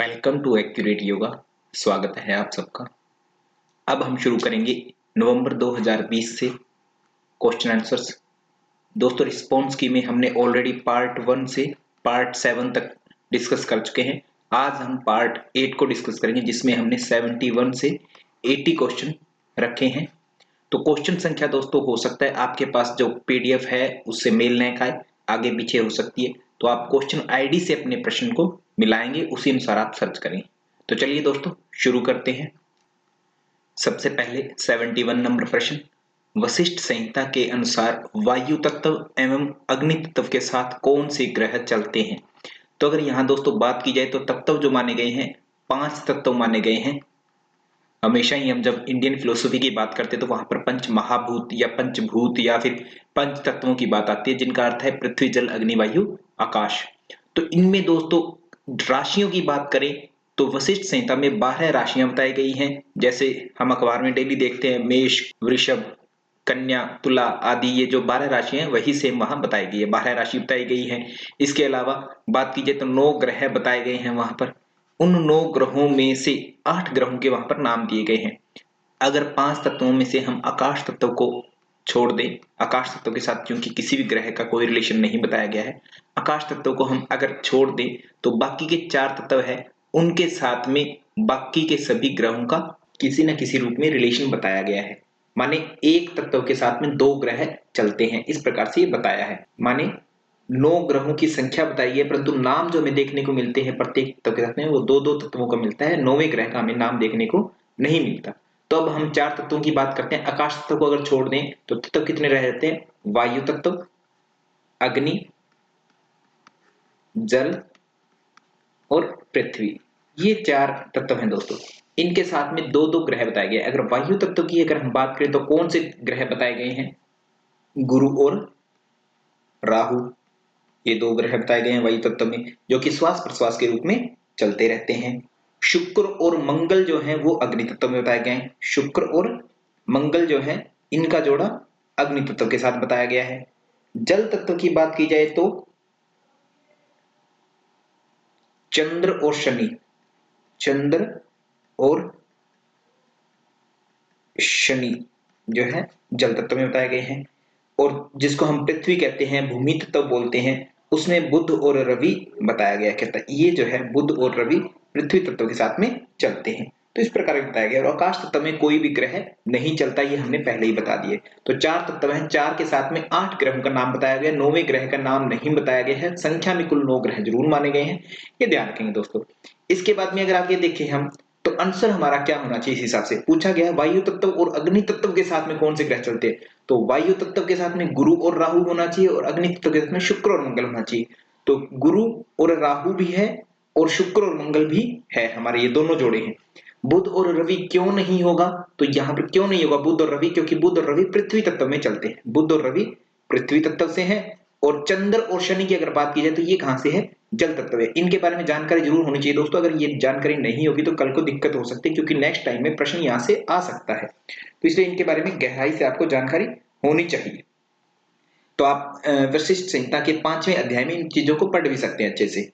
Welcome to accurate yoga. स्वागत है आप सबका। अब हम शुरू करेंगे नवंबर 2020 से क्वेश्चन आंसर्स। दोस्तों, रिस्पॉन्स की में हमने ऑलरेडी पार्ट 1 से पार्ट 7 तक डिस्कस कर चुके हैं। आज हम पार्ट 8 को डिस्कस करेंगे जिसमें हमने 71 से 80 क्वेश्चन रखे हैं। तो क्वेश्चन संख्या दोस्तों हो सकता है आपके पास जो पीडीएफ है उससे मेल न खाए, आगे पीछे हो सकती है, तो आप क्वेश्चन आईडी से अपने प्रश्न को मिलाएंगे, उसी अनुसार आप सर्च करें। तो चलिए दोस्तों शुरू करते हैं। सबसे पहले 71 नंबर प्रश्न, वशिष्ठ संहिता के अनुसार वायु तत्व एवं अग्नि तत्व के साथ कौन से ग्रह चलते हैं। तो अगर यहाँ दोस्तों बात की जाए तो तत्व जो माने गए हैं 5 तत्व माने गए हैं। हमेशा ही हम जब इंडियन फिलोसफी की बात करते हैं तो वहां पर पंच महाभूत या पंचभूत या फिर पंच तत्वों की बात आती है, जिनका अर्थ है पृथ्वी जल अग्नि वायु आकाश। तो इनमें दोस्तों राशियों की बात करें तो वशिष्ठ संहिता में 12 राशियां बताई गई हैं। जैसे हम अखबार में डेली देखते हैं मेष, वृषभ, कन्या, तुला आदि, ये जो 12 राशियां हैं वही सेम वहां बताई गई है, 12 राशि बताई गई है। इसके अलावा बात की जाए तो 9 ग्रह बताए गए हैं वहां पर। उन 9 ग्रहों में से 8 ग्रहों के वहां पर नाम दिए गए हैं। अगर 5 तत्वों में से हम आकाश तत्व को छोड़ दें, आकाश तत्व के साथ क्योंकि किसी भी ग्रह का कोई रिलेशन नहीं बताया गया है, आकाश तत्व को हम अगर छोड़ दें तो बाकी के 4 तत्व है उनके साथ में बाकी के सभी ग्रहों का किसी न किसी रूप में रिलेशन बताया गया है। माने एक तत्व के साथ में 2 ग्रह चलते हैं, इस प्रकार से ये बताया है। माने 9 ग्रहों की संख्या बताई है, परंतु नाम जो हमें देखने को मिलते हैं प्रत्येक तत्व के साथ में वो 2-2 तत्वों का मिलता है, 9वें ग्रह का हमें नाम देखने को नहीं मिलता। तो अब हम 4 तत्वों की बात करते हैं। आकाश तत्व को अगर छोड़ दें तो तत्व कितने रह जाते हैं? वायु तत्व, अग्नि, जल और पृथ्वी, ये 4 तत्व हैं दोस्तों। इनके साथ में 2-2 ग्रह बताए गए। अगर वायु तत्व की अगर हम बात करें तो कौन से ग्रह बताए गए हैं? गुरु और राहु, ये 2 ग्रह बताए गए हैं वायु तत्व में, जो कि श्वास प्रश्वास के रूप में चलते रहते हैं। शुक्र और मंगल जो है वो अग्नि तत्व में बताए गए हैं। शुक्र और मंगल जो है इनका जोड़ा अग्नि तत्व के साथ बताया गया है। जल तत्व की बात की जाए तो चंद्र और शनि, चंद्र और शनि जो है जल तत्व में बताए गए हैं। और जिसको हम पृथ्वी कहते हैं, भूमि तत्व बोलते हैं, उसमें बुध और रवि बताया गया। कहता है ये जो है बुध और रवि पृथ्वी तत्व के साथ में चलते हैं। तो इस प्रकार बताया गया। और आकाश तत्व में कोई भी ग्रह नहीं चलता, ये हमने पहले ही बता दिए। तो 4 तत्व हैं, 4 के साथ में 8 ग्रहों का नाम बताया गया, 9वें ग्रह का नाम नहीं बताया गया है। संख्या में कुल 9 ग्रह जरूर माने गए हैं, ये ध्यान रखेंगे दोस्तों। इसके बाद में अगर आगे देखें हम तो आंसर हमारा क्या होना चाहिए, इस हिसाब से पूछा गया वायु तत्व और अग्नि तत्व के साथ में कौन से ग्रह चलते हैं। तो वायु तत्व के साथ में गुरु और राहु होना चाहिए और अग्नि तत्व के साथ में शुक्र और मंगल होना चाहिए। तो गुरु और राहु भी है और शुक्र और मंगल भी है, हमारे ये दोनों जोड़े हैं। बुध और रवि क्यों नहीं होगा? तो यहां पर क्यों नहीं होगा बुध और रवि? क्योंकि बुध और रवि पृथ्वी तत्व में चलते हैं। बुध और रवि पृथ्वी तत्व से हैं। और चंद्र और शनि की अगर बात की जाए तो ये कहां से है? जल तत्व है। इनके बारे में जानकारी जरूर होनी चाहिए दोस्तों। अगर ये जानकारी नहीं होगी तो कल को दिक्कत हो सकती है, क्योंकि नेक्स्ट टाइम में प्रश्न यहां से आ सकता है। तो इसलिए इनके बारे में गहराई से आपको जानकारी होनी चाहिए। तो आप वशिष्ठ संहिता के 5वें अध्याय में इन चीजों को पढ़ भी सकते हैं अच्छे से।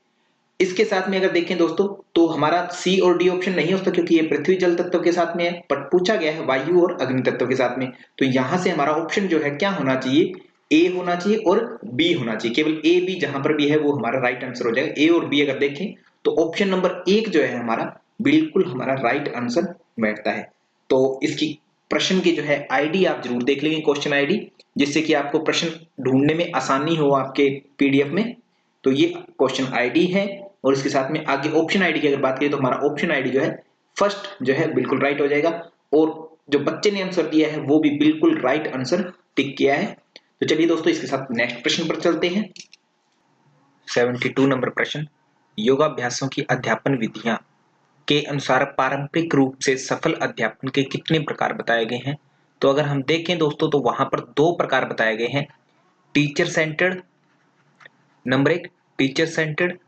इसके साथ में अगर देखें दोस्तों तो हमारा सी और डी ऑप्शन नहीं होता, क्योंकि ये पृथ्वी जल तत्व के साथ में है, पर पूछा गया है वायु और अग्नि तत्व के साथ में। तो यहां से हमारा ऑप्शन जो है क्या होना चाहिए? ए होना चाहिए और बी होना चाहिए। केवल ए बी जहां पर भी है वो हमारा राइट आंसर हो जाएगा। ए और बी अगर देखें तो ऑप्शन नंबर 1 जो है हमारा बिल्कुल हमारा राइट आंसर बैठता है। तो इसकी प्रश्न की जो है आईडी आप जरूर देख लेंगे, क्वेश्चन आईडी, जिससे कि आपको प्रश्न ढूंढने में आसानी हो आपके पीडीएफ में। तो ये क्वेश्चन आईडी है और इसके साथ में आगे ऑप्शन आईडी की अगर बात करें तो हमारा ऑप्शन आईडी जो है फर्स्ट जो है बिल्कुल राइट हो जाएगा। और जो बच्चे ने आंसर दिया है वो भी बिल्कुल राइट आंसर टिक किया है। तो चलिए दोस्तों इसके साथ नेक्स्ट प्रश्न पर चलते हैं। 72 नंबर प्रश्न, योगाभ्यासों की अध्यापन विधियां के अनुसार पारंपरिक रूप से सफल अध्यापन के कितने प्रकार बताए गए हैं। तो अगर हम देखें दोस्तों तो वहां पर 2 प्रकार बताए गए हैं। Teacher centred, number 1 teacher centred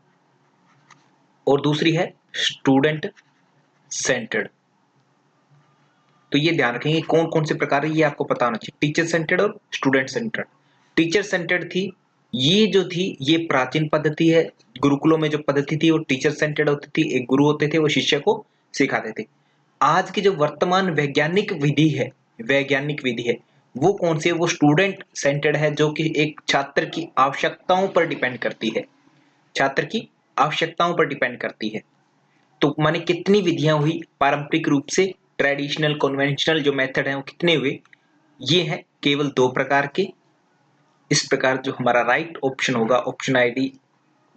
और दूसरी है स्टूडेंट सेंटर्ड। तो ये ध्यान रखेंगे कौन कौन से प्रकार है, ये आपको पता होना चाहिए। टीचर सेंटर्ड और स्टूडेंट सेंटर्ड। टीचर सेंटर्ड थी, ये जो थी ये प्राचीन पद्धति है गुरुकुलों में जो पद्धति थी वो टीचर सेंटर्ड होती थी, एक गुरु होते थे वो शिष्य को सिखाते थे। आज की जो वर्तमान वैज्ञानिक विधि है वो कौन सी है? वो स्टूडेंट सेंटर्ड है, जो कि एक छात्र की आवश्यकताओं पर डिपेंड करती है, छात्र की आवश्यकताओं पर डिपेंड करती है। तो माने कितनी विधियां हुई पारंपरिक रूप से, ट्रेडिशनल कन्वेंशनल जो मेथड है वो कितने हुए? ये है केवल 2 प्रकार के। इस प्रकार जो हमारा राइट ऑप्शन होगा, ऑप्शन आईडी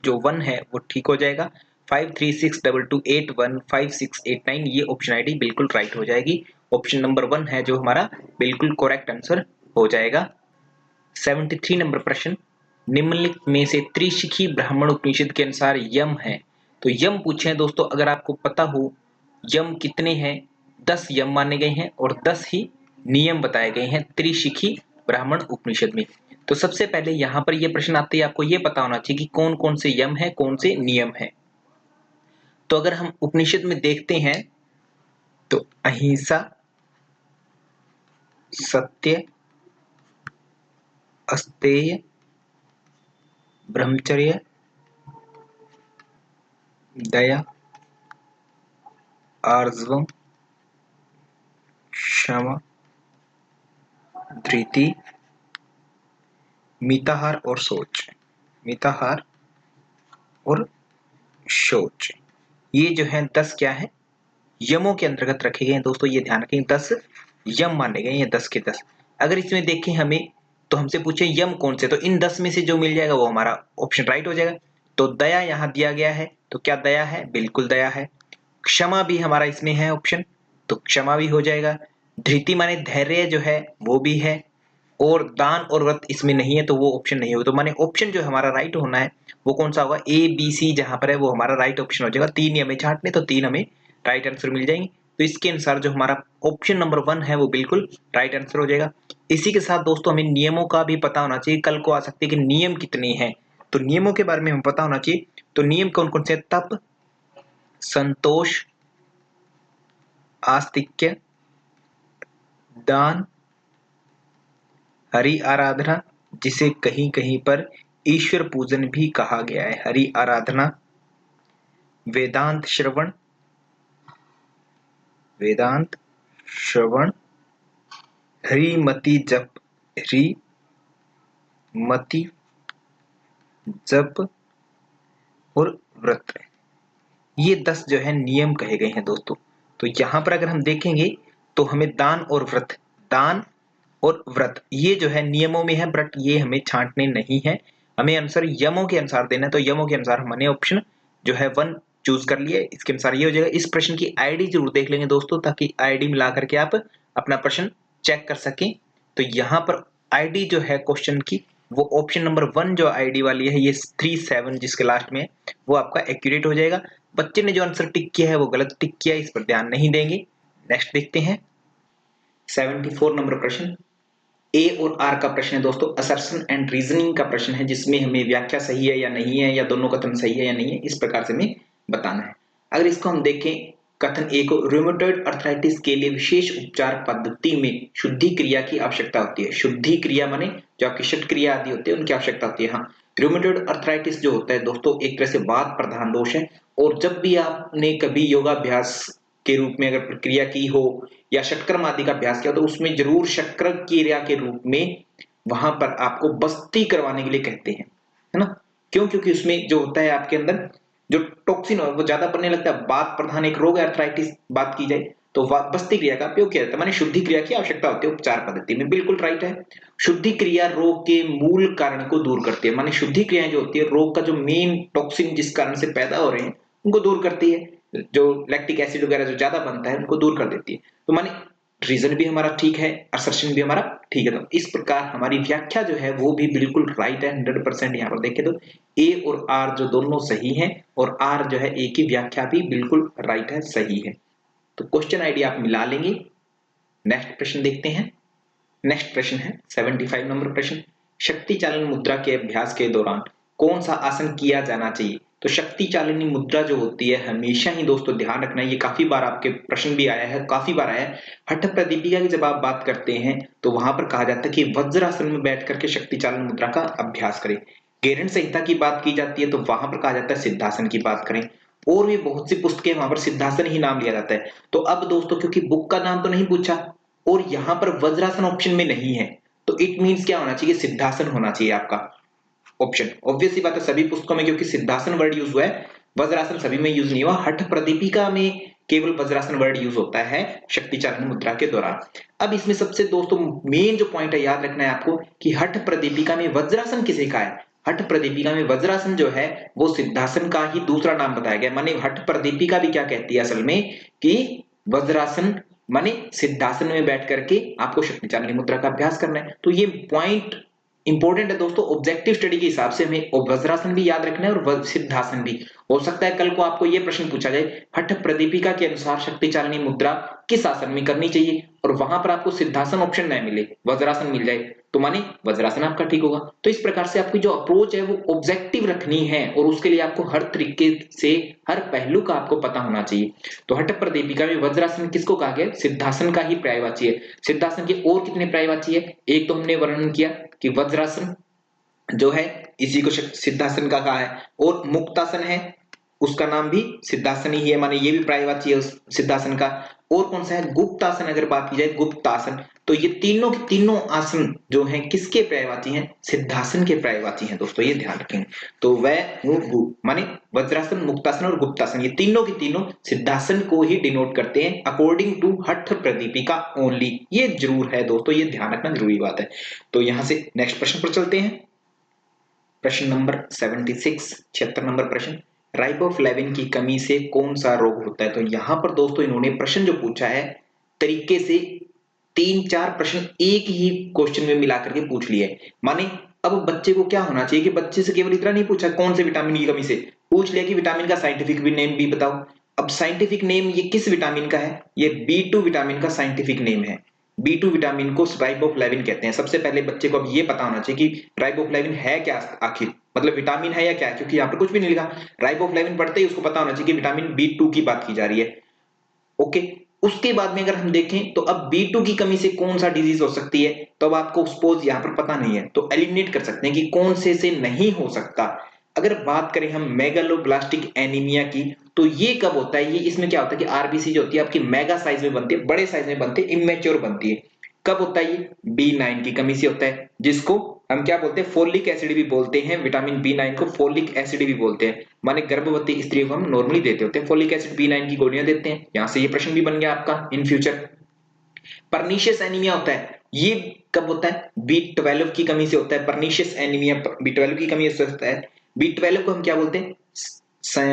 जो 1 है वो ठीक हो जाएगा। 5362281568 ये ऑप्शन आईडी बिल्कुल राइट हो जाएगी। ऑप्शन नंबर 1 है जो हमारा बिल्कुल करेक्ट आंसर हो जाएगा। 73 नंबर प्रश्न, निम्नलिखित में से त्रिशिखी ब्राह्मण उपनिषद के अनुसार यम है। तो यम पूछे हैं दोस्तों, अगर आपको पता हो यम कितने हैं, 10 यम माने गए हैं और 10 ही नियम बताए गए हैं त्रिशिखी ब्राह्मण उपनिषद में। तो सबसे पहले यहाँ पर यह प्रश्न आते ही आपको यह पता होना चाहिए कि कौन कौन से यम है, कौन से नियम है। तो अगर हम उपनिषद में देखते हैं तो अहिंसा, सत्य, अस्तेय, ब्रह्मचर्य, दया, आर्जवम, क्षमा, धृति, मिताहार और शौच, मिताहार और शौच, ये जो है 10 क्या है, यमों के अंतर्गत रखे गए हैं दोस्तों। ये ध्यान रखें 10 यम माने गए हैं, 10 के 10। अगर इसमें देखें हमें तो हमसे पूछे यम कौन से, तो इन 10 में से जो मिल जाएगा वो हमारा ऑप्शन राइट हो जाएगा। तो दया यहाँ दिया गया है, तो क्या दया है? बिल्कुल दया है। क्षमा भी हमारा इसमें है ऑप्शन, तो क्षमा भी हो जाएगा। धृति माने धैर्य जो है वो भी है, और दान और व्रत इसमें नहीं है तो वो ऑप्शन नहीं होगा। तो माने ऑप्शन जो हमारा राइट होना है वो कौन सा होगा? ए बी सी जहां पर है वो हमारा राइट ऑप्शन हो जाएगा। 3 हमें छांटने तो 3 हमें राइट आंसर मिल जाएंगे। तो इसके अनुसार जो हमारा ऑप्शन नंबर 1 है वो बिल्कुल राइट आंसर हो जाएगा। इसी के साथ दोस्तों हमें नियमों का भी पता होना चाहिए, कल को आ सकते हैं कि नियम कितने हैं, तो नियमों के बारे में हमें पता होना चाहिए। तो नियम कौन कौन से? तप, संतोष, आस्तिक्य, दान, हरि आराधना, जिसे कहीं कहीं पर ईश्वर पूजन भी कहा गया है, हरि आराधना, वेदांत श्रवण, वेदांत श्रवण, हरिमति जप, हरिमति जप और व्रत, ये 10 जो है नियम कहे गए हैं दोस्तों। तो यहां पर अगर हम देखेंगे तो हमें दान और व्रत, दान और व्रत ये जो है नियमों में है, बट ये हमें छांटने नहीं है, हमें आंसर यमों के अनुसार देना है। तो यमों के अनुसार हमने ऑप्शन जो है 1 चूज कर लिया, इसके अनुसार ये हो जाएगा। इस प्रश्न की आईडी जरूर देख लेंगे दोस्तों, ताकि आईडी मिला करके आप अपना प्रश्न चेक कर सकें। तो यहाँ पर आईडी जो है क्वेश्चन की वो ऑप्शन नंबर 1 जो आईडी वाली है ये 37 जिसके लास्ट में है वो आपका एक्यूरेट हो जाएगा। बच्चे ने जो आंसर टिक किया है वो गलत टिक किया है, इस पर ध्यान नहीं देंगे। नेक्स्ट देखते हैं 74 नंबर प्रश्न, ए और आर का प्रश्न है दोस्तों, असर्शन एंड रीजनिंग का प्रश्न है, जिसमें हमें व्याख्या सही है या नहीं है या दोनों कथन सही है या नहीं है इस प्रकार से हमें बताना है। अगर इसको हम देखें कथन ए को, रूमेटॉइड अर्थराइटिस के लिए विशेष उपचार पद्धति में शुद्धि क्रिया की आवश्यकता होती है। शुद्धि क्रिया माने जो आपकी षट क्रिया आदि होती है उनकी आवश्यकता होती है। हाँ, रूमेटॉइड अर्थराइटिस जो होता है दोस्तों एक तरह से वात प्रधान दोष है, और जब भी आपने कभी योगाभ्यास के रूप में अगर प्रक्रिया की हो या षटक्रम आदि का अभ्यास किया तो उसमें जरूर शक्र क्रिया के रूप में वहां पर आपको बस्ती करवाने के लिए कहते हैं, है ना? क्यों? क्योंकि उसमें जो होता है आपके अंदर जो टॉक्सिन है वो ज्यादा बनने लगता है। बात प्रधान एक रोग अर्थराइटिस बात की जाए तो बस्ती क्रिया का उपयोग किया जाता है, माने शुद्धि क्रिया की आवश्यकता होती है उपचार पद्धति में। बिल्कुल राइट है। शुद्धि क्रिया रोग के मूल कारण को दूर करती है, माने शुद्धि क्रिया जो होती है रोग का जो मेन टॉक्सिन जिस कारण से पैदा हो रहे हैं उनको दूर करती है, जो लैक्टिक एसिड वगैरह जो ज्यादा बनता है उनको दूर कर देती है। तो माने रीजन भी हमारा ठीक है, असर्शन भी हमारा ठीक है। तो इस प्रकार हमारी व्याख्या जो है वो भी बिल्कुल राइट है 100%। यहाँ पर देखें तो ए और आर जो दोनों सही हैं, और आर जो है ए की व्याख्या भी बिल्कुल राइट है, सही है। तो क्वेश्चन आईडी आप मिला लेंगे। नेक्स्ट प्रश्न देखते हैं। नेक्स्ट प्रश्न है 75 नंबर प्रश्न, शक्ति चालन मुद्रा के अभ्यास के दौरान कौन सा आसन किया जाना चाहिए? तो शक्ति चालिनी मुद्रा जो होती है हमेशा ही दोस्तों ध्यान रखना, ये काफी बार आपके प्रश्न भी आया है, काफी बार आया है। हठ प्रदीपिका की जब आप बात करते हैं तो वहां पर कहा जाता है कि वज्रासन में बैठ करके शक्ति चालन मुद्रा का अभ्यास करें। गेरंड संहिता की बात की जाती है तो वहां पर कहा जाता है सिद्धासन की बात करें, और भी बहुत सी पुस्तकें वहां पर सिद्धासन ही नाम लिया जाता है। तो अब दोस्तों क्योंकि बुक का नाम तो नहीं पूछा और यहाँ पर वज्रासन ऑप्शन में नहीं है, तो इट मीन्स क्या होना चाहिए, सिद्धासन होना चाहिए आपका ऑप्शन। ऑब्वियस सी बात है, सभी पुस्तकों में क्योंकि सिद्धासन वर्ड यूज हुआ है, वज्रासन सभी में यूज नहीं हुआ, हठ प्रदीपिका में केवल वज्रासन वर्ड यूज होता है शक्ति चालन मुद्रा के दौरान। अब इसमें सबसे दोस्तों मेन जो पॉइंट है याद रखना है आपको कि हठ प्रदीपिका में वज्रासन किसे कहा है। हठ प्रदीपिका में वज्रासन जो है वो सिद्धासन का ही दूसरा नाम बताया गया, माने हठ प्रदीपिका भी क्या कहती है असल में कि वज्रासन माने सिद्धासन में बैठ करके आपको शक्ति चालन मुद्रा का अभ्यास करना है। तो ये पॉइंट इंपॉर्टेंट है दोस्तों, ऑब्जेक्टिव स्टडी के हिसाब से हमें वज्रासन भी याद रखना है और सिद्धासन भी। हो सकता है कल को आपको यह प्रश्न पूछा जाए हठ प्रदीपिका के अनुसार शक्ति चालनी मुद्रा किस आसन में करनी चाहिए, और वहां पर आपको सिद्धासन ऑप्शन न मिले, वज्रासन मिल जाए, तो माने वज्रासन आपका ठीक होगा। तो इस प्रकार से आपकी जो अप्रोच है वो ऑब्जेक्टिव रखनी है और उसके लिए आपको हर तरीके से हर पहलू का आपको पता होना चाहिए। तो हठ प्रदीपिका में वज्रासन किसको कहा गया, सिद्धासन का ही पर्यायवाची है। सिद्धासन के और कितने पर्यायवाची है, एक तो हमने वर्णन किया कि वज्रासन जो है इसी को सिद्धासन का कहा है, और मुक्तासन है उसका नाम भी सिद्धासन ही है, माने ये भी पर्यायवाची है उस सिद्धासन का। और कौन सा है, गुप्तासन, अगर बात की जाए गुप्तासन, तो ये तीनों के तीनों आसन जो हैं किसके पर्यायवाची हैं, सिद्धासन के पर्यायवाची हैं दोस्तों, ये ध्यान रखेंगे। तो वह गु माने वज्रासन, मुक्तासन और गुप्तासन ये तीनों के तीनों सिद्धासन को ही डिनोट करते हैं अकॉर्डिंग टू हठ प्रदीपिका ओनली। ये जरूर है दोस्तों, ये ध्यान रखना जरूरी बात है। तो यहां से नेक्स्ट प्रश्न पर चलते हैं, प्रश्न नंबर 76, 76 नंबर प्रश्न, राइबोफ्लेविन की कमी से कौन सा रोग होता है। तो यहां पर दोस्तों इन्होंने प्रश्न जो पूछा है तरीके से 3-4 प्रश्न एक ही क्वेश्चन में मिलाकर के पूछ लिए, माने अब बच्चे को क्या होना चाहिए कि बच्चे से केवल इतना नहीं पूछा कौन से विटामिन की कमी से, पूछ लिया कि विटामिन का साइंटिफिक भी नेम भी बताओ। अब साइंटिफिक नेम ये किस विटामिन का है, ये B2 विटामिन का साइंटिफिक नेम है। B2 विटामिन को राइबोफ्लेविन कहते हैं। सबसे पहले बच्चे को अब ये पता होना चाहिए कि राइबोफ्लेविन है क्या आखिर, मतलब विटामिन है या क्या है, क्योंकि यहाँ पर कुछ भी नहीं लिखा। राइबोफ्लेविन पढ़ते ही उसको पता होना चाहिए कि विटामिन B2 की बात की जा रही है। ओके, उसके बाद में अगर हम देखें तो अब B2 की कमी से कौन सा डिजीज हो सकती है, तो अब आपको सपोज यहाँ पर पता नहीं है तो एलिमिनेट कर सकते हैं कि कौन से नहीं हो सकता। अगर बात करें हम मेगालोब्लास्टिक एनीमिया की, तो ये कब होता है, ये इसमें क्या होता है कि आरबीसी जो होती है आपकी मेगा साइज में बनती है, बड़े साइज में बनती है, इमेच्योर बनती है। कब होता है ये, B9 की कमी से होता है, जिसको हम क्या बोलते हैं, फोलिक एसिड भी बोलते हैं। विटामिन B9 को फोलिक एसिड भी बोलते हैं, माने गर्भवती स्त्रियों को हम नॉर्मली देते होते हैं फोलिक एसिड, B9 की गोलियां देते हैं। यहां से ये प्रश्न भी बन गया आपका इन फ्यूचर। परनीशियस एनीमिया होता है, ये कब होता है, B12 की कमी से होता है। परनीशियस एनीमिया B12 की कमी से होता है। B12 को हम क्या बोलते हैं,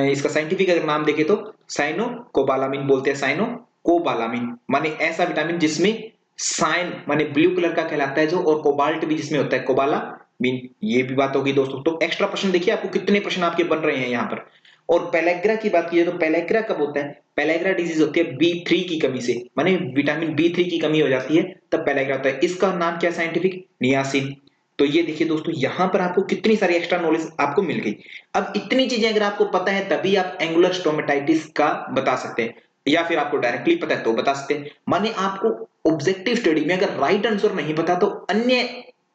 इसका साइंटिफिक अगर नाम देखें तो साइनोकोबालामिन बोलते हैं, साइनोकोबालामिन माने ऐसा विटामिन जिसमें साइन माने ब्लू कलर का कहलाता है जो, और कोबाल्ट भी जिसमें होता है, कोबालामिन। ये भी बात होगी दोस्तों। तो एक्स्ट्रा प्रश्न देखिए आपको कितने प्रश्न आपके बन रहे हैं यहाँ पर। और पेलेग्रा की बात की जाए तो पेलेग्रा कब होता है, पेलेग्रा डिजीज होती है B3 की कमी से, माने विटामिन B3 की कमी हो जाती है तब पेलेग्रा होता है। इसका नाम क्या साइंटिफिक, नियासिन। तो ये देखिए दोस्तों यहां पर आपको कितनी सारी एक्स्ट्रा नॉलेज आपको मिल गई। अब इतनी चीजें अगर आपको पता है तभी आप एंगुलर स्टोमेटाइटिस का बता सकते हैं, या फिर आपको डायरेक्टली पता है तो बता सकते हैं। माने आपको ऑब्जेक्टिव स्टडी में अगर राइट आंसर नहीं पता तो अन्य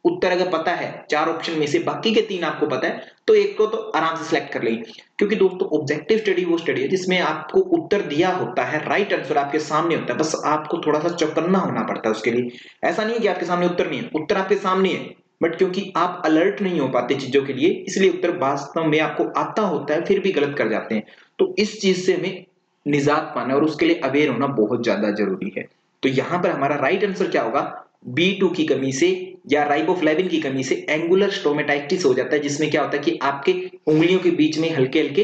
उत्तर अगर पता है 4 ऑप्शन में से बाकी के 3 आपको पता है तो एक को तो आराम से सिलेक्ट कर लेंगे। क्योंकि दोस्तों ऑब्जेक्टिव स्टडी वो स्टडी है जिसमें आपको उत्तर दिया होता है, राइट आंसर आपके सामने होता है, बस आपको थोड़ा सा चौकन्ना होना पड़ता है उसके लिए। ऐसा नहीं है कि आपके सामने उत्तर नहीं है, उत्तर आपके सामने है, बट क्योंकि आप अलर्ट नहीं हो पाते चीजों के लिए, इसलिए उत्तर वास्तव में आपको आता होता है फिर भी गलत कर जाते हैं। तो इस चीज से हमें निजात पाना और उसके लिए अवेयर होना बहुत ज्यादा जरूरी है। तो यहां पर हमारा राइट आंसर क्या होगा, B2 की कमी से या राइबोफ्लेविन की कमी से एंगुलर स्टोमेटाइटिस हो जाता है, जिसमें क्या होता है कि आपके उंगलियों के बीच में हल्के हल्के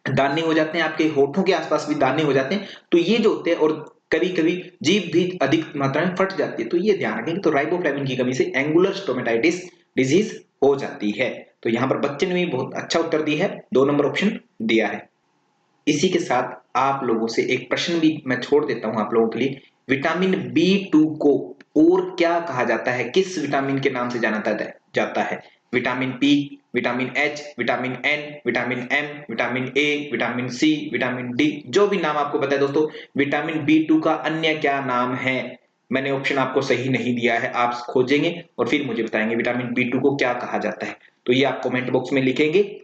दाने हो जाते हैं, आपके होठों के आसपास भी दाने हो जाते हैं। तो ये जो होते हैं, और कभी कभी जीभ भी अधिक मात्रा में फट जाती है, तो ये ध्यान रखेंगे। तो राइबोफ्लेविन की कमी से एंगुलर स्टोमेटाइटिस डिजीज हो जाती है। तो यहां पर बच्चे ने भी बहुत अच्छा उत्तर दिया है, 2 नंबर ऑप्शन दिया है। इसी के साथ आप लोगों से एक प्रश्न भी मैं छोड़ देता हूं आप लोगों के लिए, विटामिन B2 को और क्या कहा जाता है, किस विटामिन के नाम से जाना जाता है, vitamin P, vitamin H, vitamin N, vitamin M, vitamin A, vitamin C, vitamin D, जो भी नाम आपको पता है दोस्तों, विटामिन B2 का अन्य क्या नाम है। मैंने ऑप्शन आपको सही नहीं दिया है, आप खोजेंगे और फिर मुझे बताएंगे विटामिन B2 को क्या कहा जाता है। तो ये आप कमेंट बॉक्स में लिखेंगे।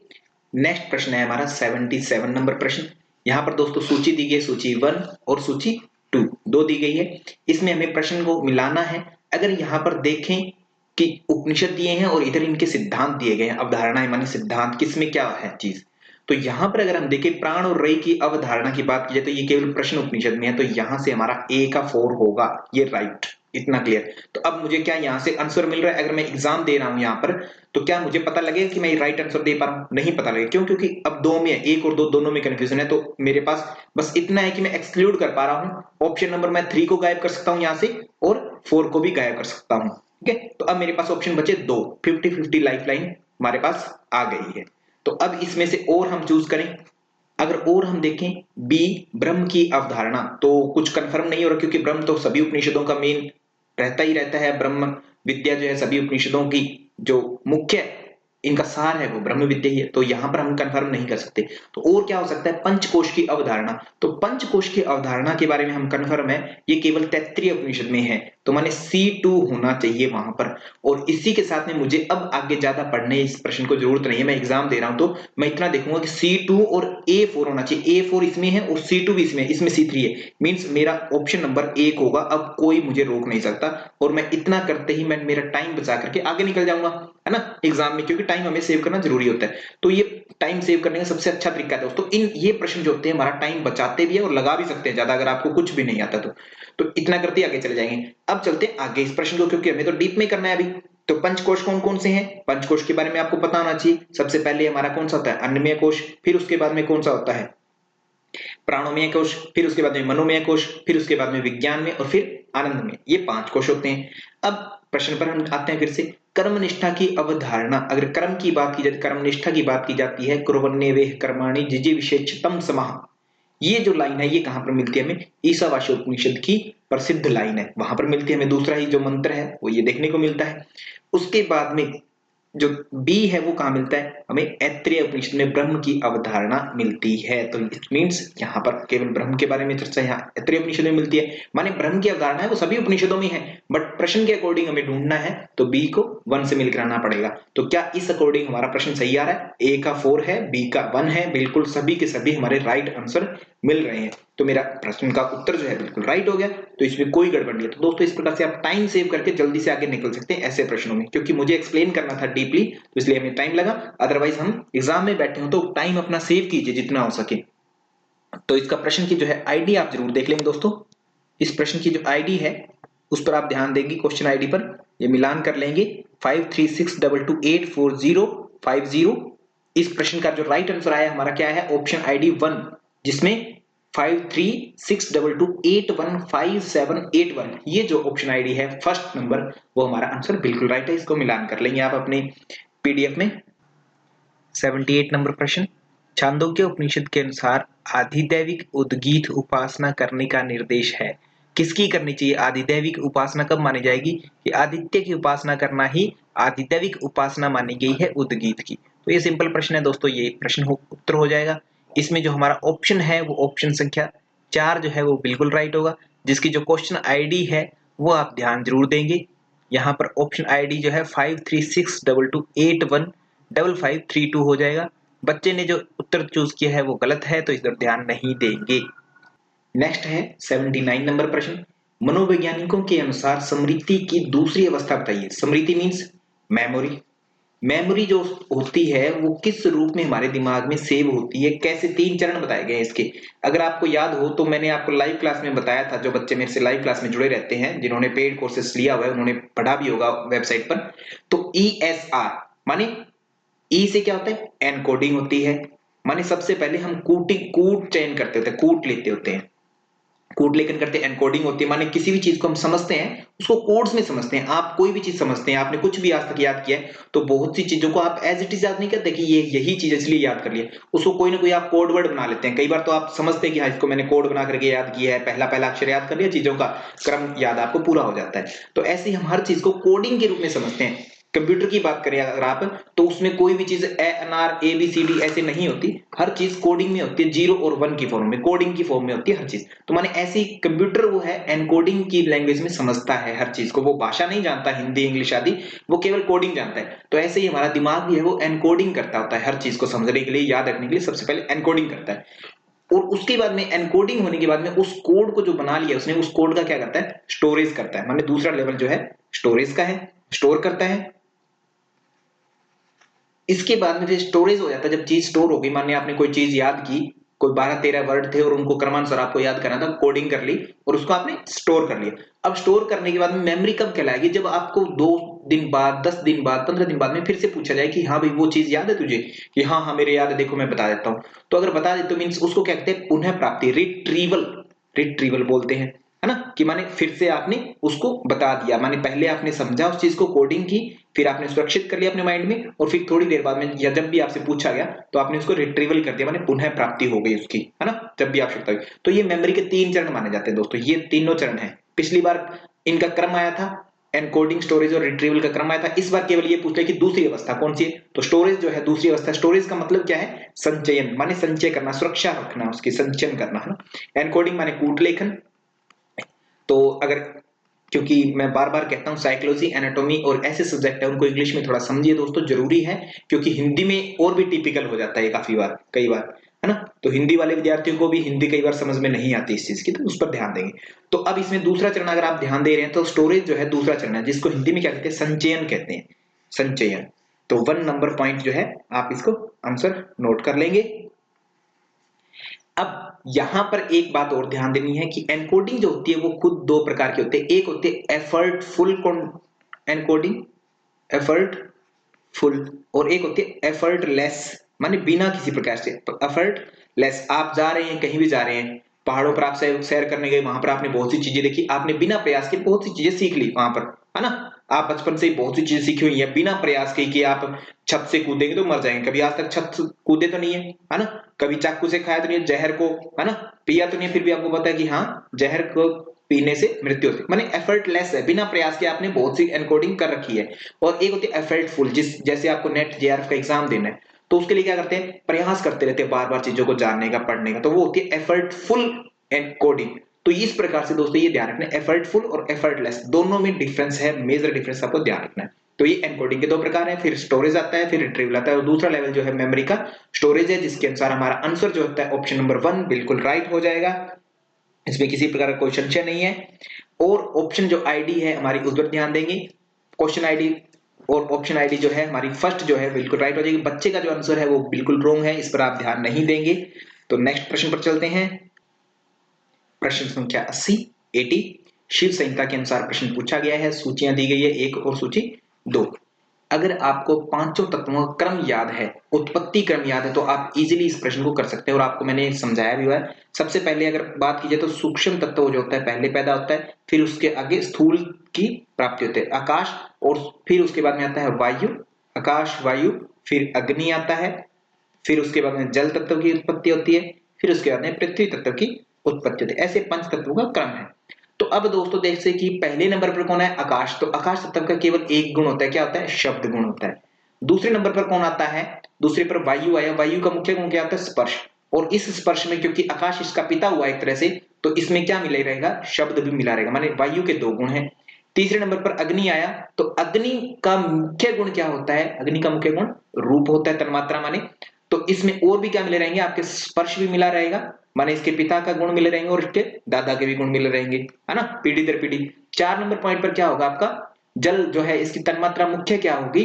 नेक्स्ट प्रश्न है हमारा 77 नंबर प्रश्न। यहाँ पर दोस्तों सूची दी गई है, सूची 1 और सूची 2 दो दी गई है। इसमें हमें प्रश्न को मिलाना है। अगर यहाँ पर देखें कि उपनिषद दिए हैं और इधर इनके सिद्धांत दिए गए हैं, अवधारणाएं माने सिद्धांत, किसमें क्या है चीज, तो यहाँ पर अगर हम देखें प्राण और रई की अवधारणा की बात की जाए तो ये केवल प्रश्न उपनिषद में है, तो यहाँ से हमारा ए का 4 होगा, ये राइट, इतना क्लियर। तो अब मुझे क्या यहाँ से आंसर मिल रहा है, अगर मैं एग्जाम दे रहा हूं यहाँ पर, तो क्या मुझे पता लगेगा कि मैं राइट आंसर दे पा रहा हूं? नहीं पता लगेगा। क्यों? क्योंकि अब दो में है, एक और दो दोनों में कंफ्यूजन है। तो मेरे पास बस इतना है कि मैं एक्सक्लूड कर पा रहा हूं। ऑप्शन नंबर मैं 3 को गायब कर सकता हूं यहाँ से, और 4 को भी गायब कर सकता हूं। ठीक है, तो अब मेरे पास ऑप्शन बचे 2, 50-50 लाइफ लाइन हमारे पास आ गई है। तो अब इसमें से और हम चूज करें। अगर और हम देखें बी, ब्रह्म की अवधारणा, तो कुछ कंफर्म नहीं हो रहा, क्योंकि ब्रह्म तो सभी उपनिषदों का मेन रहता ही रहता है। ब्रह्म विद्या जो है सभी उपनिषदों की जो मुख्य इनका सार है वो ब्रह्म विद्या ही है, तो यहां पर हम कंफर्म नहीं कर सकते। तो और क्या हो सकता है, पंचकोश की अवधारणा। तो पंचकोश की अवधारणा के बारे में हम कंफर्म है, ये केवल तैत्तिरीय उपनिषद में है, तो माने C2 होना चाहिए वहां पर। और इसी के साथ में मुझे अब आगे ज्यादा पढ़ने इस प्रश्न को जरूरत नहीं है, मैं एग्जाम दे रहा हूं तो मैं इतना देखूंगा कि C2 और A4 होना चाहिए। A4 इसमें है और C2 भी इसमें है, इसमें C3 है, मींस मेरा ऑप्शन नंबर 1 होगा। अब कोई मुझे रोक नहीं सकता, और मैं इतना करते ही मैं मेरा टाइम बचा करके आगे निकल जाऊंगा, है ना, एग्जाम में, क्योंकि टाइम हमें सेव करना जरूरी होता है। तो ये टाइम सेव करने का सबसे अच्छा तरीका है दोस्तों। इन ये प्रश्न जो होते हैं हमारा टाइम बचाते भी है और लगा भी सकते हैं ज्यादा, अगर आपको कुछ भी नहीं आता तो इतना करते आगे चले जाएंगे। अब चलते हैं आगे इस प्रश्न को, क्योंकि हमें तो डीप में करना है अभी। तो पंचकोश कौन कौन से हैं, पंचकोश के बारे में आपको पता होना चाहिए। सबसे पहले हमारा कौन सा होता है, अन्नमय कोश, फिर उसके बाद में कौन सा होता है, प्राणोमय कोश, फिर उसके बाद में मनोमय कोश, फिर उसके बाद में विज्ञान में, और फिर आनंद में। ये 5 कोश होते हैं। अब प्रश्न पर हम आते हैं फिर से। कर्म निष्ठा की अवधारणा, अगर कर्म की बात की जाती, कर्म निष्ठा की बात की जाती है, कुर्वन्नेवेह कर्माणि जिजीविषेच्छतम समः, ये जो लाइन है ये कहां पर मिलती है हमें, ईशावास्य उपनिषद की प्रसिद्ध लाइन है, वहां पर मिलती है हमें। दूसरा ही जो मंत्र है वो ये देखने को मिलता है। उसके बाद में जो बी है वो कहां मिलता है हमें, ऐत्रेय उपनिषद में ब्रह्म की अवधारणा मिलती है। तो इट मींस यहाँ पर केवल ब्रह्म के बारे में चर्चा यहाँ ऐत्रेय उपनिषद में मिलती है, माने ब्रह्म की अवधारणा है वो सभी उपनिषदों में है, बट प्रश्न के अकॉर्डिंग हमें ढूंढना है, तो बी को 1 से मिलकर आना पड़ेगा। तो क्या इस अकॉर्डिंग हमारा प्रश्न सही आ रहा है, ए का 4 है, बी का 1 है, बिल्कुल सभी के सभी हमारे राइट आंसर मिल रहे हैं। तो मेरा प्रश्न का उत्तर जो है बिल्कुल राइट हो गया, तो इसमें कोई गड़बड़ नहीं है। तो दोस्तों इस प्रकार से आप टाइम सेव करके जल्दी से आगे निकल सकते हैं ऐसे प्रश्नों में, क्योंकि मुझे एक्सप्लेन करना था डीपली, तो इसलिए हमें टाइम लगा। अदरवाइज हम एग्जाम में बैठे हो तो टाइम अपना सेव कीजिए जितना हो सके। तो इसका प्रश्न की जो है आईडी आप जरूर देख लेंगे दोस्तों। इस प्रश्न की जो आईडी है उस पर आप ध्यान देंगे, क्वेश्चन आईडी पर ये मिलान कर लेंगे 5362284050। इस प्रश्न का जो राइट आंसर आया हमारा क्या है, ऑप्शन आईडी 1, जिसमें 5362815781, ये जो ऑप्शन आईडी है फर्स्ट नंबर, वो हमारा आंसर बिल्कुल राइट है। इसको मिलान कर लेंगे आप अपने पीडीएफ में। 78 नंबर प्रश्न, छांदोग्य उपनिषद के अनुसार आधिदैविक उद्गीत उपासना करने का निर्देश है, किसकी करनी चाहिए। आधिदैविक उपासना कब मानी जाएगी, कि आदित्य की उपासना करना ही आधिदैविक उपासना मानी गई है उद्गीत की। तो ये सिंपल प्रश्न है दोस्तों, ये प्रश्न उत्तर हो जाएगा। इसमें जो हमारा ऑप्शन है वो ऑप्शन संख्या 4 जो है वो बिल्कुल राइट होगा। जिसकी जो क्वेश्चन आईडी है वो आप ध्यान जरूर देंगे। यहाँ पर ऑप्शन आईडी जो है 5362281552 हो जाएगा। बच्चे ने जो उत्तर चूज किया है वो गलत है, तो इस पर ध्यान नहीं देंगे। नेक्स्ट है 79 नंबर प्रश्न, मनोवैज्ञानिकों के अनुसार स्मृति की दूसरी अवस्था बताइए। स्मृति मीन्स मेमोरी। मेमोरी जो होती है वो किस रूप में हमारे दिमाग में सेव होती है, कैसे, 3 चरण बताए गए हैं इसके। अगर आपको याद हो तो मैंने आपको लाइव क्लास में बताया था, जो बच्चे मेरे से लाइव क्लास में जुड़े रहते हैं, जिन्होंने पेड कोर्सेस लिया हुआ है, उन्होंने पढ़ा भी होगा वेबसाइट पर। तो ESR माने ई से क्या होता है, एनकोडिंग होती है, माने सबसे पहले हम कूट चयन करते होते हैं, कूट लेते होते हैं, कोड लेकर करते एनकोडिंग होती है, माने किसी भी चीज को हम समझते हैं उसको कोड्स में समझते हैं। आप कोई भी चीज समझते हैं, आपने कुछ भी आज तक याद किया है, तो बहुत सी चीजों को आप एज इट इज याद नहीं करते कि ये यही चीज इसलिए याद कर लिया, उसको कोई ना कोई आप कोड वर्ड बना लेते हैं। कई बार तो आप समझते हैं कि हाँ इसको मैंने कोड बना करके याद किया है, पहला पहला अक्षर याद कर लिया, चीजों का क्रम याद आपको पूरा हो जाता है। तो ऐसे ही हम हर चीज को कोडिंग के रूप में समझते हैं। कंप्यूटर की बात करें अगर आप, तो उसमें कोई भी चीज ANR ABCD ऐसे नहीं होती, हर चीज कोडिंग में होती है, 0 और 1 की फॉर्म में, कोडिंग की फॉर्म में होती है हर चीज। तो माने ऐसी कंप्यूटर वो है एनकोडिंग की लैंग्वेज में समझता है हर चीज को, वो भाषा नहीं जानता हिंदी इंग्लिश आदि, वो केवल कोडिंग जानता है। तो ऐसे ही हमारा दिमाग भी है, वो एनकोडिंग करता होता है हर चीज को समझने के लिए, याद रखने के लिए सबसे पहले एनकोडिंग करता है। और उसके बाद में एनकोडिंग होने के बाद में उस कोड को जो बना लिया उसने, उस कोड का क्या करता है, स्टोरेज करता है। माने दूसरा लेवल जो है स्टोरेज का है, स्टोर करता है। इसके बाद में फिर स्टोरेज हो जाता है, जब चीज स्टोर हो गई, मान लिया आपने कोई चीज याद की, कोई 12-13 वर्ड थे और उनको क्रमानुसार आपको याद करना था, कोडिंग कर ली और उसको आपने स्टोर कर लिया। अब स्टोर करने के बाद में मेमोरी कब कहलाएगी, जब आपको 2 दिन बाद, 10 दिन बाद, 15 दिन बाद में फिर से पूछा जाए कि हाँ भाई वो चीज याद है तुझे, कि हाँ हाँ मेरे याद है, देखो मैं बता देता हूँ। तो अगर बता दे तो मीन्स उसको क्या कहते हैं, पुनः प्राप्ति, रिट्रीवल, रिट्रीवल बोलते हैं, है ना, कि माने फिर से आपने उसको बता दिया, माने पहले आपने समझा उस चीज को, कोडिंग की, फिर आपने सुरक्षित कर लिया अपने माइंड में, और फिर थोड़ी देर बाद में या जब भी आपसे पूछा गया तो आपने उसको रिट्रीवल कर दिया, माने पुनः प्राप्ति हो गई उसकी, है ना, जब भी आवश्यकता हुई। तो ये मेमोरी के 3 चरण माने जाते हैं दोस्तों, ये तीनों चरण है। पिछली बार इनका क्रम आया था, एनकोडिंग, स्टोरेज और रिट्रीवल का क्रम आया था। इस बार केवल ये पूछ ले कि दूसरी अवस्था कौन सी है, तो स्टोरेज जो है दूसरी अवस्था। स्टोरेज का मतलब क्या है, संचयन, माने संचय करना, सुरक्षा रखना, उसकी संचयन करना, है ना। एनकोडिंग माने कूट लेखन। तो अगर, क्योंकि मैं बार बार कहता हूं साइकोलॉजी, एनाटॉमी और ऐसे सब्जेक्ट है उनको इंग्लिश में थोड़ा समझिए दोस्तों, जरूरी है, क्योंकि हिंदी में और भी टिपिकल हो जाता है काफी बार, कई बार, है ना। तो हिंदी वाले विद्यार्थियों को भी हिंदी कई बार समझ में नहीं आती इस चीज की, तो उस पर ध्यान देंगे। तो अब इसमें दूसरा चरण अगर आप ध्यान दे रहे हैं, तो स्टोरेज जो है दूसरा चरण है, जिसको हिंदी में क्या कहते हैं, संचयन कहते हैं, संचयन। तो 1 नंबर पॉइंट जो है आप इसको आंसर नोट कर लेंगे। अब यहां पर एक बात और ध्यान देनी है कि एनकोडिंग जो होती है वो खुद 2 प्रकार की होती है। एक होती है एफर्टफुल एनकोडिंग, एफर्टफुल, और एक होती है एफर्टलेस, माने बिना किसी प्रकार से। तो एफर्टलेस, आप जा रहे हैं, कहीं भी जा रहे हैं, पहाड़ों पर आप सैर करने गए, वहां पर आपने बहुत सी चीजें देखी, आपने बिना प्रयास के बहुत सी चीजें सीख ली वहां पर, है ना। आप बचपन से ही बहुत सी चीजें सीखी हुई है बिना प्रयास के, कि आप छत से कूदेंगे तो मर जाएंगे, कभी आज तक छत से कूदे तो नहीं है ना। कभी चाकू से खाया तो नहीं है, जहर को, है ना, पिया तो नहीं है, फिर भी आपको पता है कि हाँ जहर को पीने से मृत्यु होती है। माने एफर्टलेस है, बिना प्रयास के आपने बहुत सी एनकोडिंग कर रखी है। और एक होती है एफर्टफुल, जिस जैसे आपको नेट जेआरएफ का एग्जाम देना है, तो उसके लिए क्या करते हैं, प्रयास करते रहते हैं बार बार चीजों को जानने का, पढ़ने का, तो वो होती है एफर्टफुल एनकोडिंग। तो इस प्रकार से दोस्तों ये ध्यान रखना, एफर्टफुल और एफर्टलेस दोनों में डिफरेंस है, मेजर डिफरेंस आपको ध्यान रखना है। तो ये एनकोडिंग के 2 प्रकार है, फिर स्टोरेज आता है, फिर रिट्रीवल आता है, और दूसरा लेवल जो है मेमोरी का स्टोरेज है, जिसके अनुसार हमारा आंसर जो होता है ऑप्शन नंबर 1 बिल्कुल राइट हो जाएगा, इसमें किसी प्रकार का कोई संशय नहीं है। और ऑप्शन जो आईडी है हमारी, उस पर ध्यान देंगे, क्वेश्चन आईडी और ऑप्शन आईडी जो है हमारी फर्स्ट जो है बिल्कुल राइट हो जाएगी, बच्चे का जो आंसर है वो बिल्कुल रॉन्ग है, इस पर आप ध्यान नहीं देंगे। तो नेक्स्ट प्रश्न पर चलते हैं, प्रश्न संख्या 80। शिव संहिता के अनुसार प्रश्न पूछा गया है, सूचियां दी गई है 1 और सूची 2। अगर आपको पांचों तत्वों का क्रम याद है, उत्पत्ति क्रम याद है, तो आप इजीली इस प्रश्न को कर सकते हैं, और आपको मैंने समझाया भी हुआ है। सबसे पहले अगर बात की जाए तो सूक्ष्म तत्व जो होता है पहले पैदा होता है, फिर उसके आगे स्थूल की प्राप्ति होती है, आकाश, और फिर उसके बाद में आता है वायु, आकाश वायु, फिर अग्नि आता है, फिर उसके बाद में जल तत्व की उत्पत्ति होती है, फिर उसके बाद में पृथ्वी तत्व की उत्पत्ति होती है। ऐसे 5 तत्वों का क्रम है। तो अब दोस्तों देखते हैं कि पहले नंबर पर कौन है, आकाश। तो आकाश तत्व का केवल एक गुण होता है, क्या होता है, शब्द गुण होता है। दूसरे नंबर पर कौन आता है, दूसरे पर वायु आया, वायु का मुख्य गुण क्या होता है, स्पर्श। और इस स्पर्श में क्योंकि आकाश इसका पिता हुआ एक तरह से, तो इसमें क्या मिला रहेगा, शब्द भी मिला रहेगा, माने वायु के 2 गुण हैं। तीसरे नंबर पर अग्नि आया, तो अग्नि का मुख्य गुण क्या होता है, अग्नि का मुख्य गुण रूप होता है, तन्मात्रा माने। तो इसमें और भी क्या मिले रहेंगे, आपके स्पर्श भी मिला रहेगा, माने इसके पिता का गुण मिले रहेंगे और इसके दादा के भी गुण मिले रहेंगे, है ना, पीढ़ी दर पीढ़ी। 4 नंबर पॉइंट पर क्या होगा आपका, जल जो है इसकी तन्मात्रा मुख्य क्या होगी,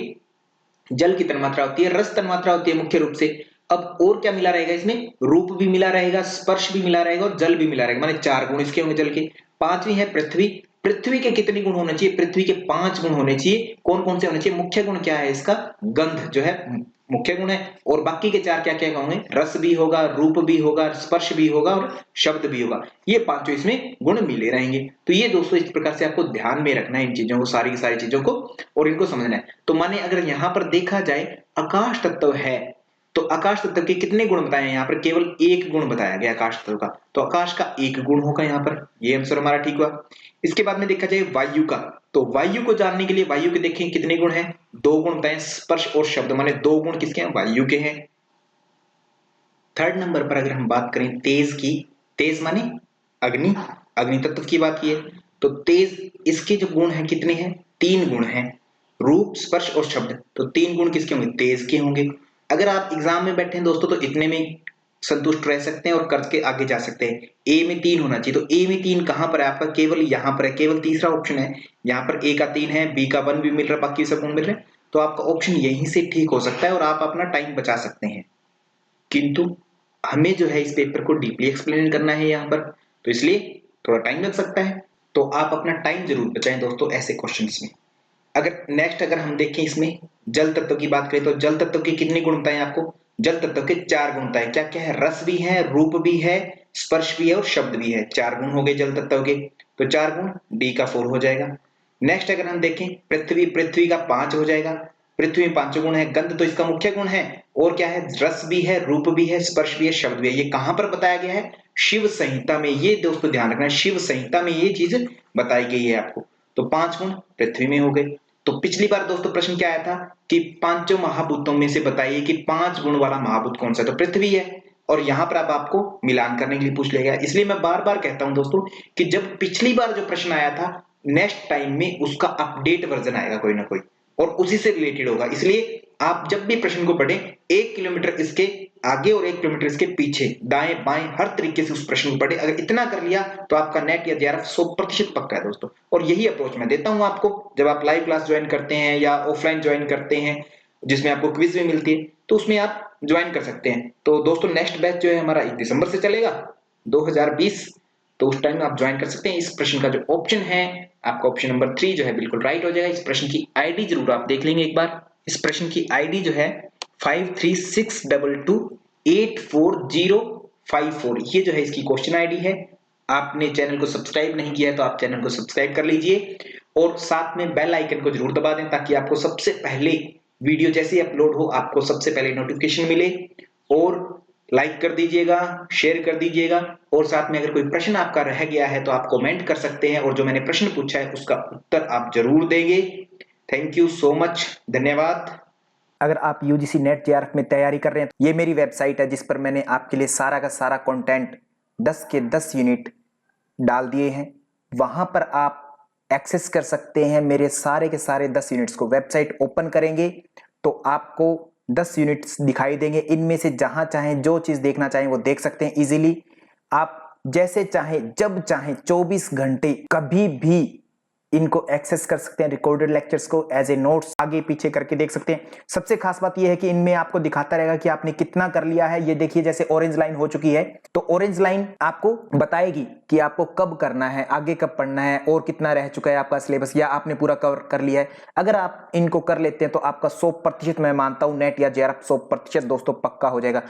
जल की तन्मात्रा होती है, रस तन्मात्रा होती है मुख्य रूप से। अब और क्या मिला रहेगा, इसमें रूप भी मिला रहेगा, स्पर्श भी मिला रहेगा और जल भी मिला रहेगा, माने 4 गुण इसके होंगे जल के। पांचवी है पृथ्वी। पृथ्वी के कितने गुण होने चाहिए, पृथ्वी के 5 गुण होने चाहिए। कौन कौन से होने चाहिए, मुख्य गुण क्या है इसका, गंध जो है मुख्य गुण है, और बाकी के 4 क्या क्या होंगे, रस भी होगा, रूप भी होगा, स्पर्श भी होगा और शब्द भी होगा। ये पांचों इसमें गुण मिले रहेंगे। तो ये दोस्तों इस प्रकार से आपको ध्यान में रखना है इन चीजों को, सारी की सारी चीजों को, और इनको समझना है। तो माने अगर यहां पर देखा जाए आकाश तत्व है, तो आकाश तत्व के कितने गुण बताए हैं यहाँ पर? केवल एक गुण बताया गया आकाश तत्व का, तो आकाश का एक गुण होगा यहाँ पर, ये आंसर हमारा ठीक हुआ। इसके बाद में देखा जाए वायु का, तो वायु को जानने के लिए वायु के देखें कितने गुण हैं? दो गुण बताए, स्पर्श और शब्द, माने दो गुण किसके हैं? वायु के हैं। थर्ड नंबर पर अगर हम बात करें तेज की, तेज माने अग्नि, अग्नि तत्व की बात की है, तो तेज इसके जो गुण हैं कितने हैं? तीन गुण हैं, रूप, स्पर्श और शब्द, तो तीन गुण किसके होंगे? तेज के होंगे। अगर आप एग्जाम में बैठे हैं दोस्तों तो इतने में संतुष्ट रह सकते हैं और करके आगे जा सकते हैं। ए में तीन होना चाहिए, तो ए में तीन कहां पर है आपका? केवल यहां पर है, केवल तीसरा ऑप्शन है। यहाँ पर ए का तीन है, बी का वन भी मिल रहा है, बाकी सब गुण मिल रहे हैं, तो आपका ऑप्शन यहीं से ठीक हो सकता है और आप अपना टाइम बचा सकते हैं। किंतु हमें जो है इस पेपर को डीपली एक्सप्लेन करना है यहाँ पर, तो इसलिए थोड़ा टाइम लग सकता है, तो आप अपना टाइम जरूर बचाएं दोस्तों ऐसे क्वेश्चंस में। अगर हम देखें इसमें जल तत्व की बात करें, तो जल तत्व के कितने गुण बताएं आपको? जल तत्व के चार गुण बताएं, क्या क्या है? रस भी है, रूप भी है, स्पर्श भी है और शब्द भी है, चार गुण हो गए जल तत्व के, तो चार गुण डी का 4 हो जाएगा। नेक्स्ट अगर हम देखें पृथ्वी, पृथ्वी का 5 हो जाएगा, पृथ्वी में पांचों गुण है, गंध तो इसका मुख्य गुण है, और क्या है? रस भी है, रूप भी है, स्पर्श भी है, शब्द भी है। ये कहां पर बताया गया है? शिव संहिता में। ये दोस्तों ध्यान रखना, शिव संहिता में ये चीज बताई गई है आपको, तो पांच गुण पृथ्वी में हो गए। तो पिछली बार दोस्तों प्रश्न क्या आया था कि पांचों महाभूतों में से बताइए कि पांच गुण वाला महाभूत कौन सा है, तो पृथ्वी है, और यहां पर अब आपको मिलान करने के लिए पूछ लिया गया। इसलिए मैं बार बार कहता हूं दोस्तों कि जब पिछली बार जो प्रश्न आया था, नेक्स्ट टाइम में उसका अपडेट वर्जन आएगा कोई ना कोई, और उसी से रिलेटेड होगा। इसलिए आप जब भी प्रश्न को पढ़ें, 1 किलोमीटर इसके आगे और 1 किलोमीटर इसके पीछे, दाएं बाएं हर तरीके से उस प्रश्न को पढ़े। अगर इतना कर लिया तो आपका नेट या जेआरएफ 100% पक्का है दोस्तों। और यही अप्रोच मैं देता हूं आपको जब आप लाइव क्लास ज्वाइन करते हैं या ऑफलाइन ज्वाइन करते हैं, जिसमें आपको क्विज भी मिलती है, तो उसमें आप ज्वाइन कर सकते हैं। तो दोस्तों नेक्स्ट बैच जो है हमारा 1 दिसंबर से चलेगा 2020, तो उस टाइम आप ज्वाइन कर सकते हैं। इस प्रश्न का जो ऑप्शन है आपका ऑप्शन नंबर 3 जो है बिल्कुल राइट हो जाएगा। इस प्रश्न की आईडी जरूर आप देख लेंगे एक बार। इस प्रश्न की आईडी जो है 5362284054, ये जो है इसकी क्वेश्चन आईडी है। आपने चैनल को सब्सक्राइब नहीं किया है तो आप चैनल को सब्सक्राइब कर लीजिए और साथ में बेल आइकन को जरूर दबा दें ताकि आपको सबसे पहले वीडियो जैसे अपलोड हो आपको सबसे पहले नोटिफिकेशन मिले। और लाइक कर दीजिएगा, शेयर कर दीजिएगा, और साथ में अगर कोई प्रश्न आपका रह गया है तो आप कमेंट कर सकते हैं और जो मैंने प्रश्न पूछा है उसका उत्तर आप जरूर देंगे। थैंक यू सो मच, धन्यवाद। अगर आप यूजीसी नेट जेआरएफ में तैयारी कर रहे हैं तो ये मेरी वेबसाइट है जिस पर मैंने आपके लिए सारा का सारा कंटेंट 10 के 10 यूनिट डाल दिए हैं। वहां पर आप एक्सेस कर सकते हैं मेरे सारे के सारे 10 यूनिट्स को। वेबसाइट ओपन करेंगे तो आपको 10 यूनिट्स दिखाई देंगे। इनमें से जहां चाहें जो चीज देखना चाहें वो देख सकते हैं इजीली। आप जैसे चाहें जब चाहें 24 घंटे कभी भी इनको एक्सेस कर सकते हैं। रिकॉर्डेड लेक्चर्स को एज ए नोट्स आगे पीछे करके देख सकते हैं। सबसे खास बात यह है कि इनमें आपको दिखाता रहेगा कि आपने कितना कर लिया है। ये देखिए जैसे ऑरेंज लाइन हो चुकी है तो ऑरेंज लाइन आपको बताएगी कि आपको कब करना है, आगे कब पढ़ना है और कितना रह चुका है आपका सिलेबस या आपने पूरा कवर कर लिया है। अगर आप इनको कर लेते हैं तो आपका 100% मैं मानता हूं नेट या जेआरएफ 100% दोस्तों पक्का हो जाएगा।